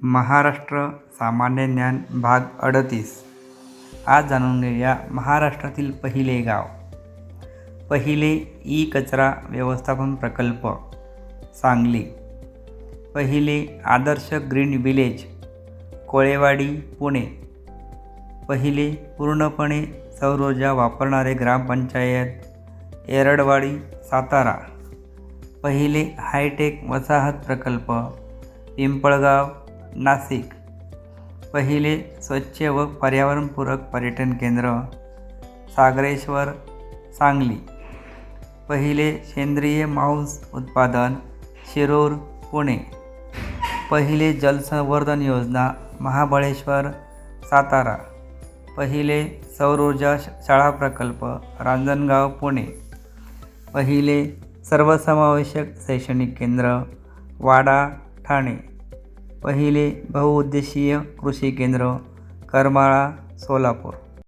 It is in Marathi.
महाराष्ट्र सामान्य ज्ञान भाग 38. आज जाणून घेऊया महाराष्ट्रातील पहिले गाव. पहिले ई कचरा व्यवस्थापन प्रकल्प सांगली. पहिले आदर्श ग्रीन विलेज कोळेवाडी पुणे. पहिले पूर्णपणे सौर ऊर्जा वापरणारे ग्रामपंचायत येरडवाडी सातारा. पहिले हायटेक वसाहत प्रकल्प पिंपळगाव नाशिक. पहिले स्वच्छ व पर्यावरणपूरक पर्यटन केंद्र सागरेश्वर सांगली. पहिले सेंद्रिय मांस उत्पादन शिरूर पुणे. पहिले जलसंवर्धन योजना महाबळेश्वर सातारा. पहिले सौर ऊर्जा शाळा प्रकल्प रांजणगाव पुणे. पहिले सर्वसमावेशक शैक्षणिक केंद्र वाडा ठाणे. पहिले बहुउद्देशीय कृषी केंद्र करमाळा सोलापूर.